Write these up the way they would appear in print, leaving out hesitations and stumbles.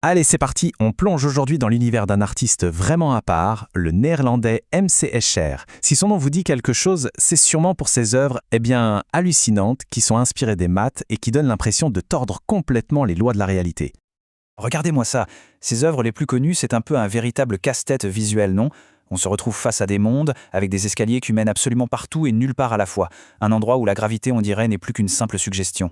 Allez, c'est parti, on plonge aujourd'hui dans l'univers d'un artiste vraiment à part, le néerlandais M.C. Escher. Si son nom vous dit quelque chose, c'est sûrement pour ses œuvres, hallucinantes, qui sont inspirées des maths et qui donnent l'impression de tordre complètement les lois de la réalité. Regardez-moi ça, ses œuvres les plus connues, c'est un peu un véritable casse-tête visuel, non? On se retrouve face à des mondes, avec des escaliers qui mènent absolument partout et nulle part à la fois. Un endroit où la gravité, on dirait, n'est plus qu'une simple suggestion.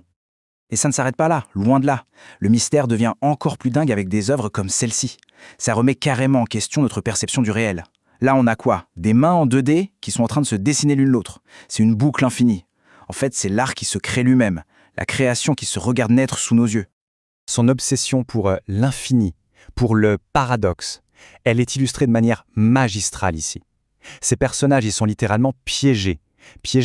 Et ça ne s'arrête pas là, loin de là. Le mystère devient encore plus dingue avec des œuvres comme celle-ci. Ça remet carrément en question notre perception du réel. Là, on a quoi? Des mains en 2D qui sont en train de se dessiner l'une l'autre. C'est une boucle infinie. En fait, c'est l'art qui se crée lui-même, la création qui se regarde naître sous nos yeux. Son obsession pour l'infini, pour le paradoxe, elle est illustrée de manière magistrale ici. Ces personnages y sont littéralement piégés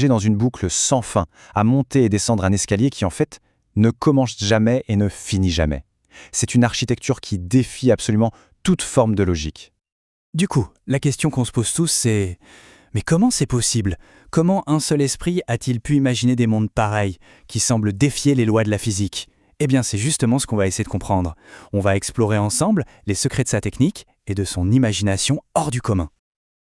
dans une boucle sans fin, à monter et descendre un escalier qui en fait ne commence jamais et ne finit jamais. C'est une architecture qui défie absolument toute forme de logique. Du coup, la question qu'on se pose tous, c'est « Mais comment c'est possible? Comment un seul esprit a-t-il pu imaginer des mondes pareils, qui semblent défier les lois de la physique ?» Eh bien, c'est justement ce qu'on va essayer de comprendre. On va explorer ensemble les secrets de sa technique et de son imagination hors du commun.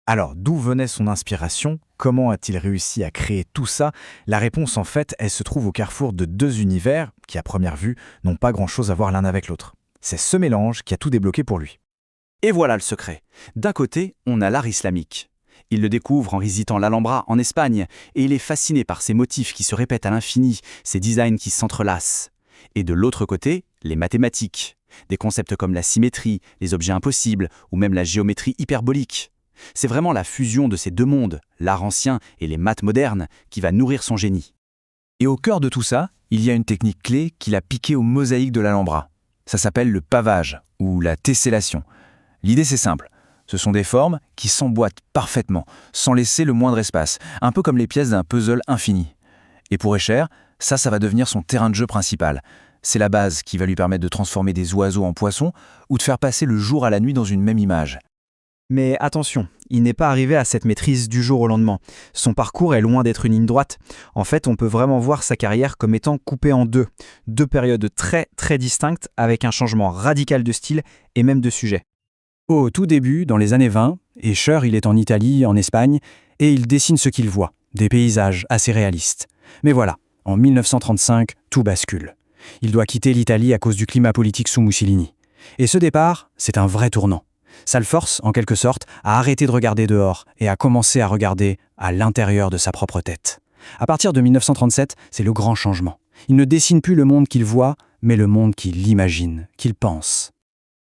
Alors, d'où venait son inspiration? Comment a-t-il réussi à créer tout ça? La réponse, en fait, elle se trouve au carrefour de deux univers qui, à première vue, n'ont pas grand-chose à voir l'un avec l'autre. C'est ce mélange qui a tout débloqué pour lui. Et voilà le secret. D'un côté, on a l'art islamique. Il le découvre en visitant l'Alhambra en Espagne, et il est fasciné par ces motifs qui se répètent à l'infini, ces designs qui s'entrelacent. Et de l'autre côté, les mathématiques. Des concepts comme la symétrie, les objets impossibles, ou même la géométrie hyperbolique. C'est vraiment la fusion de ces deux mondes, l'art ancien et les maths modernes, qui va nourrir son génie. Et au cœur de tout ça, il y a une technique clé qu'il a piquée aux mosaïques de l'Alhambra. Ça s'appelle le pavage, ou la tessellation. L'idée c'est simple, ce sont des formes qui s'emboîtent parfaitement, sans laisser le moindre espace, un peu comme les pièces d'un puzzle infini. Et pour Escher, ça va devenir son terrain de jeu principal. C'est la base qui va lui permettre de transformer des oiseaux en poissons, ou de faire passer le jour à la nuit dans une même image. Mais attention, il n'est pas arrivé à cette maîtrise du jour au lendemain. Son parcours est loin d'être une ligne droite. En fait, on peut vraiment voir sa carrière comme étant coupée en deux périodes très très distinctes avec un changement radical de style et même de sujet. Au tout début, dans les années 20, Escher il est en Italie, en Espagne, et il dessine ce qu'il voit, des paysages assez réalistes. Mais voilà, en 1935, tout bascule. Il doit quitter l'Italie à cause du climat politique sous Mussolini. Et ce départ, c'est un vrai tournant. Ça le force, en quelque sorte, à arrêter de regarder dehors et à commencer à regarder à l'intérieur de sa propre tête. À partir de 1937, c'est le grand changement. Il ne dessine plus le monde qu'il voit, mais le monde qu'il imagine, qu'il pense.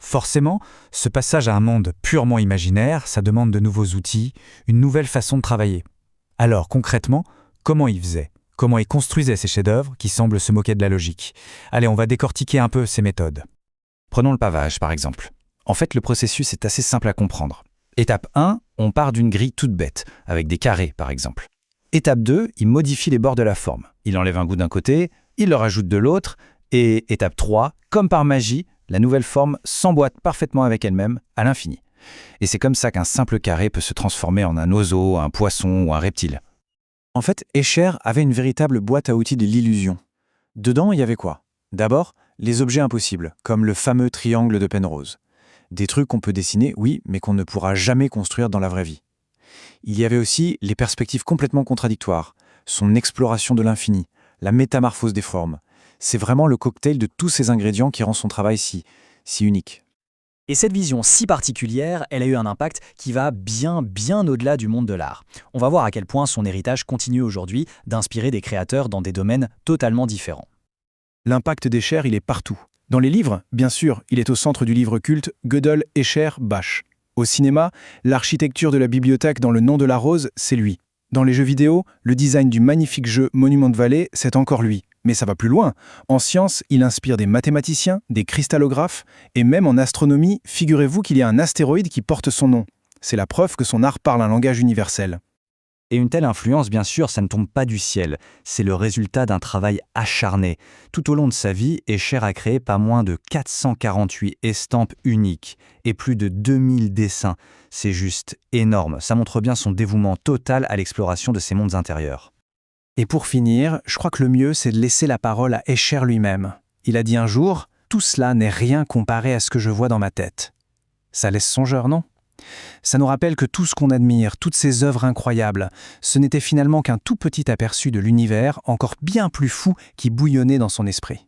Forcément, ce passage à un monde purement imaginaire, ça demande de nouveaux outils, une nouvelle façon de travailler. Alors, concrètement, comment il faisait? Comment il construisait ces chefs-d'œuvre qui semblent se moquer de la logique? Allez, on va décortiquer un peu ces méthodes. Prenons le pavage, par exemple. En fait, le processus est assez simple à comprendre. Étape 1, on part d'une grille toute bête, avec des carrés par exemple. Étape 2, il modifie les bords de la forme. Il enlève un bout d'un côté, il le rajoute de l'autre, et étape 3, comme par magie, la nouvelle forme s'emboîte parfaitement avec elle-même à l'infini. Et c'est comme ça qu'un simple carré peut se transformer en un oiseau, un poisson ou un reptile. En fait, Escher avait une véritable boîte à outils de l'illusion. Dedans, il y avait quoi? D'abord, les objets impossibles, comme le fameux triangle de Penrose. Des trucs qu'on peut dessiner, oui, mais qu'on ne pourra jamais construire dans la vraie vie. Il y avait aussi les perspectives complètement contradictoires, son exploration de l'infini, la métamorphose des formes. C'est vraiment le cocktail de tous ces ingrédients qui rend son travail si unique. Et cette vision si particulière, elle a eu un impact qui va bien au-delà du monde de l'art. On va voir à quel point son héritage continue aujourd'hui d'inspirer des créateurs dans des domaines totalement différents. L'impact d'Escher, il est partout. Dans les livres, bien sûr, il est au centre du livre culte Gödel, Escher, Bach. Au cinéma, l'architecture de la bibliothèque dans Le Nom de la Rose, c'est lui. Dans les jeux vidéo, le design du magnifique jeu Monument Valley, c'est encore lui. Mais ça va plus loin. En sciences, il inspire des mathématiciens, des cristallographes, et même en astronomie, figurez-vous qu'il y a un astéroïde qui porte son nom. C'est la preuve que son art parle un langage universel. Et une telle influence, bien sûr, ça ne tombe pas du ciel. C'est le résultat d'un travail acharné. Tout au long de sa vie, Escher a créé pas moins de 448 estampes uniques et plus de 2000 dessins. C'est juste énorme. Ça montre bien son dévouement total à l'exploration de ces mondes intérieurs. Et pour finir, je crois que le mieux, c'est de laisser la parole à Escher lui-même. Il a dit un jour tout cela n'est rien comparé à ce que je vois dans ma tête. Ça laisse songeur, non ? Ça nous rappelle que tout ce qu'on admire, toutes ces œuvres incroyables, ce n'était finalement qu'un tout petit aperçu de l'univers encore bien plus fou qui bouillonnait dans son esprit.